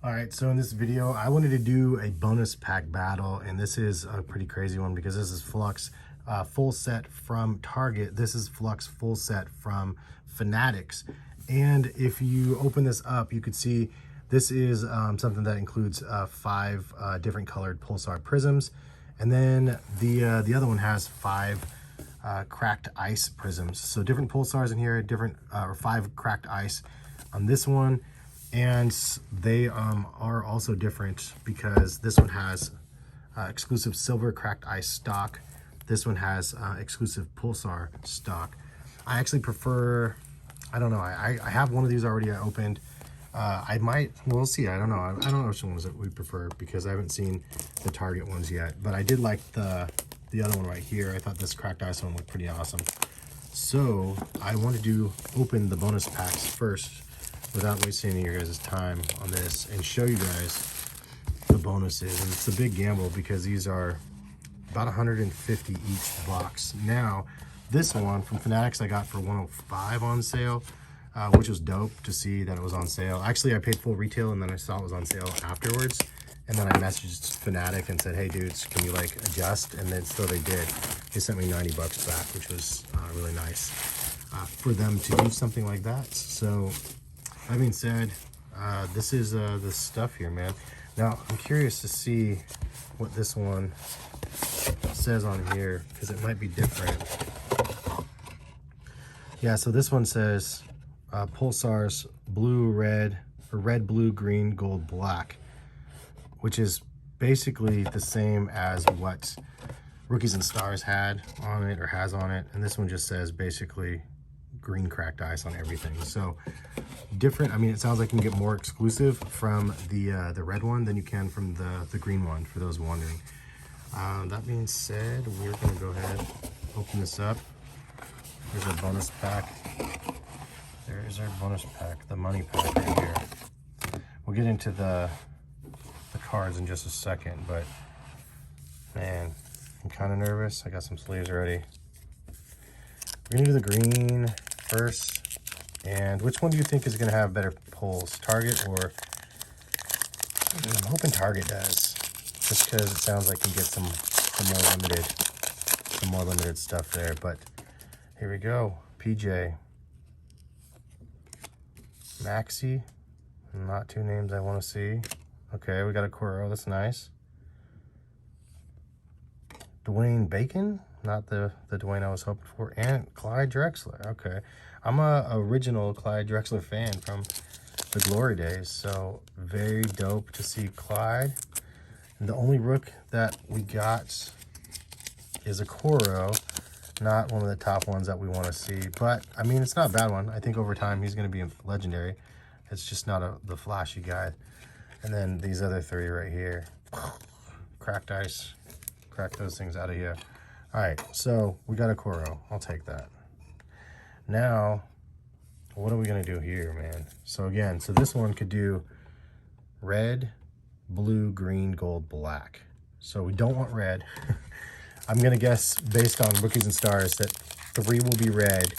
All right, so in this video, I wanted to do a bonus pack battle, and this is a pretty crazy one because this is Flux full set from Target. This is Flux full set from Fanatics. And if you open this up, you could see this is something that includes 5 different colored pulsar prisms. And then the other one has 5 cracked ice prisms. So different pulsars in here, different or 5 cracked ice on this one. And they are also different because this one has exclusive Silver Cracked Ice stock. This one has exclusive Pulsar stock. I actually prefer, I don't know, I have one of these already I opened. I might, we'll see, I don't know. I don't know which ones that we prefer because I haven't seen the Target ones yet. But I did like the other one right here. I thought this Cracked Ice one looked pretty awesome. So I wanted to open the bonus packs first, without wasting any of your guys' time on this, and show you guys the bonuses. And it's a big gamble because these are about 150 each box. Now, this one from Fanatics I got for 105 on sale, which was dope to see that it was on sale. Actually, I paid full retail and then I saw it was on sale afterwards. And then I messaged Fanatic and said, hey dudes, can you like adjust? And then so they did. They sent me 90 bucks back, which was really nice for them to do something like that. So that being said, this is the stuff here, man. Now, I'm curious to see what this one says on here, because it might be different. Yeah, so this one says Pulsar's blue, red, or red, blue, green, gold, black, which is basically the same as what Rookies and Stars had on it, or has on it. And this one just says basically Green Cracked Ice on everything. So different. I mean, it sounds like you can get more exclusive from the red one than you can from the green one, for those wondering. That being said, we're gonna go ahead, open this up. There's our bonus pack. There is our bonus pack, the money pack right here. We'll get into the cards in just a second, but man, I'm kind of nervous. I got some sleeves ready. We're gonna do the green first. And which one do you think is going to have better pulls, Target or... I'm hoping Target does, just because it sounds like you can get some more limited stuff there. But here we go. PJ, Maxi, not 2 names I want to see. Okay, we got a Coro, that's nice. Dwayne Bacon, not the Dwayne I was hoping for, and Clyde Drexler. Okay, I'm a original Clyde Drexler fan from the glory days, so very dope to see Clyde. And the only rook that we got is a Coro, not one of the top ones that we want to see, but I mean, it's not a bad one. I think over time he's going to be legendary. It's just not the flashy guy. And then these other 3 right here, Cracked Ice, crack those things out of here. All right, so we got a Coro. I'll take that. Now, what are we gonna do here, man? So again, so this one could do red, blue, green, gold, black. So we don't want red. I'm gonna guess, based on Rookies and Stars, that 3 will be red,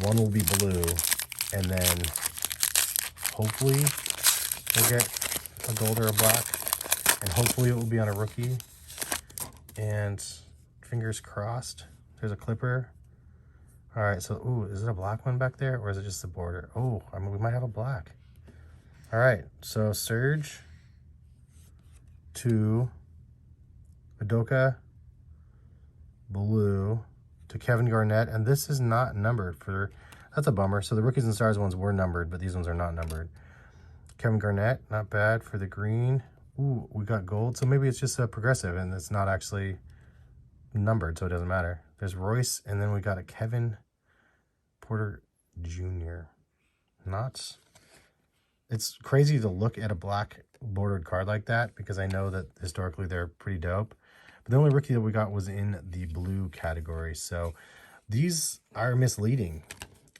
1 will be blue, and then hopefully we'll get a gold or a black, and hopefully it will be on a rookie. And fingers crossed, there's a Clipper. All right, so, ooh, is it a black one back there, or is it just the border? Oh, I mean, we might have a black. All right, so Surge to Udoka, blue to Kevin Garnett, and this is not numbered for, that's a bummer. So the Rookies and Stars ones were numbered, but these ones are not numbered. Kevin Garnett, not bad for the green. Ooh, we got gold, so maybe it's just a progressive and it's not actually numbered, so it doesn't matter. There's Royce, and then we got a Kevin Porter Jr. Not, it's crazy to look at a black bordered card like that because I know that historically they're pretty dope. But the only rookie that we got was in the blue category. So these are misleading,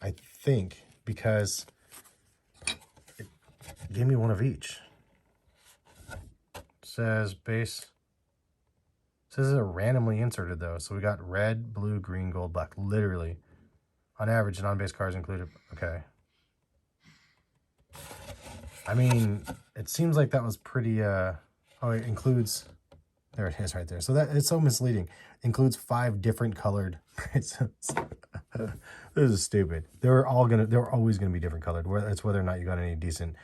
I think, because it gave me one of each. Says base, says they're randomly inserted though. So we got red, blue, green, gold, black, literally on average, non-base cards included. Okay, I mean, it seems like that was pretty, oh, it includes, there it is right there. So that it's so misleading. Includes 5 different colored prisms. This is stupid. They're always gonna be different colored. It's whether or not you got any decent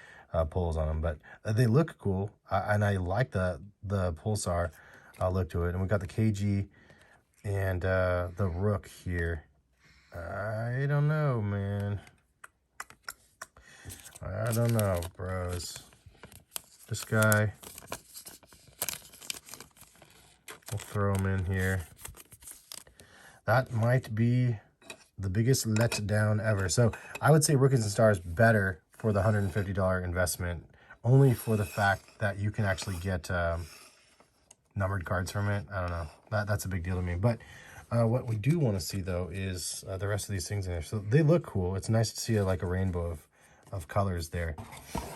pulls on them, but they look cool, and I like the pulsar look to it. And we got the KG and the Rook here. I don't know, man. I don't know, bros. This guy, we'll throw him in here. That might be the biggest letdown ever. So I would say Rookies and Stars better for the $150 investment, only for the fact that you can actually get numbered cards from it. I don't know. That's a big deal to me. But what we do want to see, though, is the rest of these things in there. So they look cool. It's nice to see like a rainbow of colors there.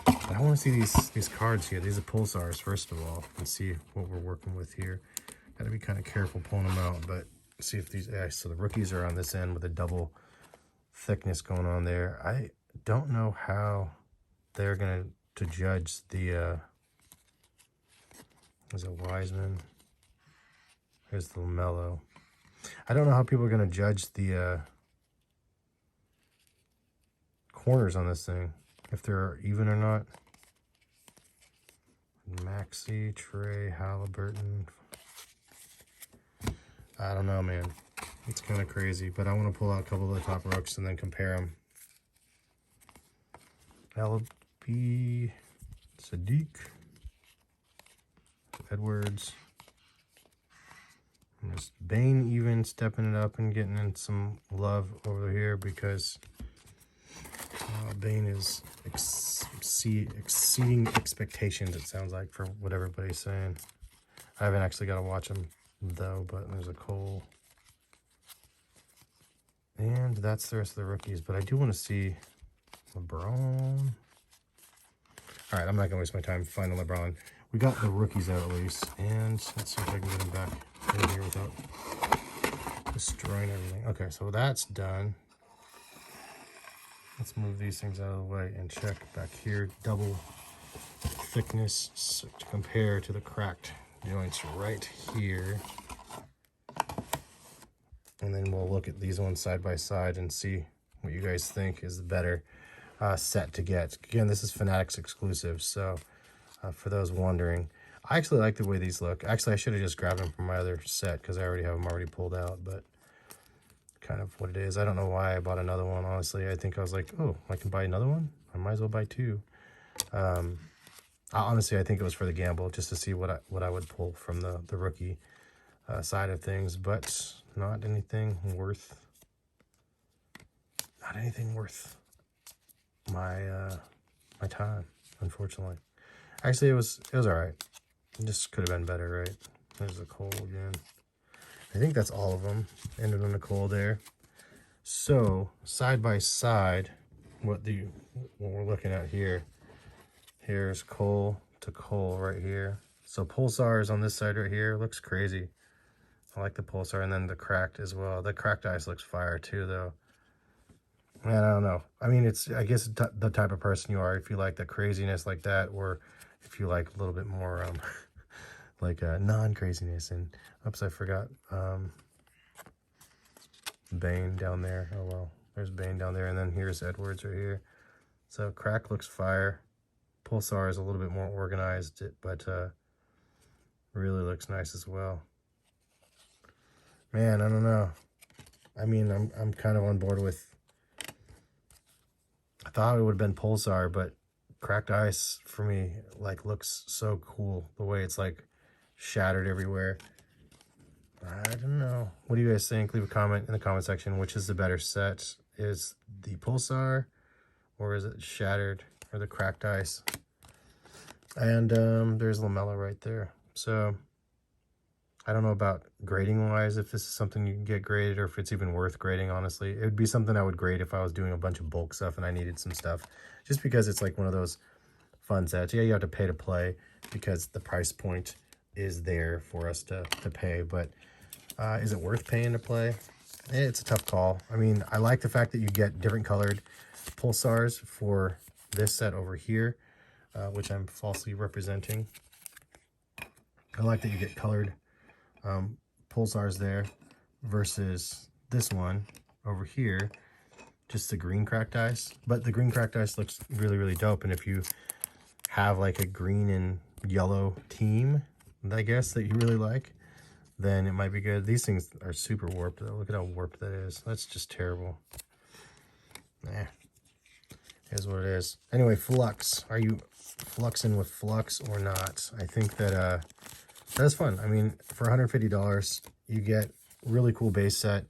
But I want to see these cards here. These are pulsars, first of all, and see what we're working with here. Got to be kind of careful pulling them out, but see if these, so the rookies are on this end with a double thickness going on there. I don't know how they're going to judge the, there's a Wiseman. Here's the LaMelo. I don't know how people are going to judge the corners on this thing, if they're even or not. Maxey, Trey, Halliburton. I don't know, man. It's kind of crazy, but I want to pull out a couple of the top rooks and then compare them. LB, Sadiq, Edwards. And there's Bane even stepping it up and getting in some love over here because Bane is exceeding expectations, it sounds like, for what everybody's saying. I haven't actually got to watch him, though, but there's a Cole. And that's the rest of the rookies, but I do want to see LeBron. All right, I'm not going to waste my time finding LeBron. We got the rookies out at least, and let's see if I can get them back in here without destroying everything. Okay, so that's done. Let's move these things out of the way and check back here. Double thickness to compare to the cracked joints right here. And then we'll look at these ones side by side and see what you guys think is the better set to get. Again, this is Fanatics Exclusive, so for those wondering, I actually like the way these look. Actually, I should have just grabbed them from my other set because I already have them already pulled out, but kind of what it is. I don't know why I bought another one, honestly. I think I was like, oh, I can buy another one? I might as well buy 2. Honestly, I think it was for the gamble, just to see what I would pull from the rookie side of things, but not anything worth my my time, unfortunately. Actually, it was all right. It just could have been better, right? There's a Cole again. I think that's all of them. Ended on a Cole there. So side by side, what we're looking at here. Here's Cole to Cole right here. So Pulsar's on this side right here. Looks crazy. I like the Pulsar, and then the cracked as well. The cracked ice looks fire too, though. Man, I don't know. I mean, I guess the type of person you are. If you like the craziness like that, or if you like a little bit more like non-craziness. And oops, I forgot Bane down there. Oh well, there's Bane down there, and then here's Edwards right here. So crack looks fire. Pulsar is a little bit more organized, but really looks nice as well. Man, I don't know. I mean, I'm kind of on board with. I thought it would have been Pulsar, but cracked ice for me like looks so cool. The way it's like shattered everywhere. I don't know. What do you guys think? Leave a comment in the comment section. Which is the better set? Is the Pulsar, or is it shattered, or the cracked ice? And there's LaMelo right there. So I don't know about grading wise, if this is something you can get graded, or if it's even worth grading, honestly. It would be something I would grade if I was doing a bunch of bulk stuff and I needed some stuff, just because it's like one of those fun sets. Yeah, you have to pay to play because the price point is there for us to pay, but is it worth paying to play? It's a tough call. I mean, I like the fact that you get different colored Pulsars for this set over here. which I'm falsely representing. I like that you get colored pulsars there versus this one over here, just the green cracked ice. But the green cracked ice looks really, really dope. And if you have like a green and yellow team, I guess, that you really like, then it might be good. These things are super warped though. Look at how warped that is. That's just terrible. Here's what it is. Anyway, Flux. Are you fluxing with Flux or not? I think that that's fun. I mean, for $150, you get really cool base set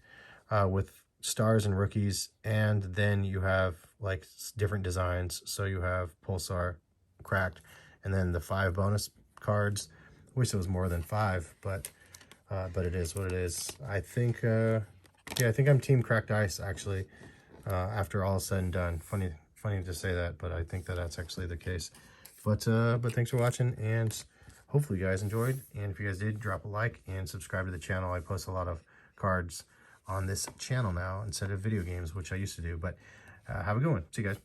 with stars and rookies, and then you have like different designs. So you have Pulsar, Cracked, and then the 5 bonus cards. Wish it was more than 5, but it is what it is. I think, yeah, I think I'm Team Cracked Ice actually. After all is said and done, funny to say that, but I think that that's actually the case. But thanks for watching, and hopefully you guys enjoyed. And if you guys did, drop a like and subscribe to the channel. I post a lot of cards on this channel now instead of video games, which I used to do. But have a good one. See you guys.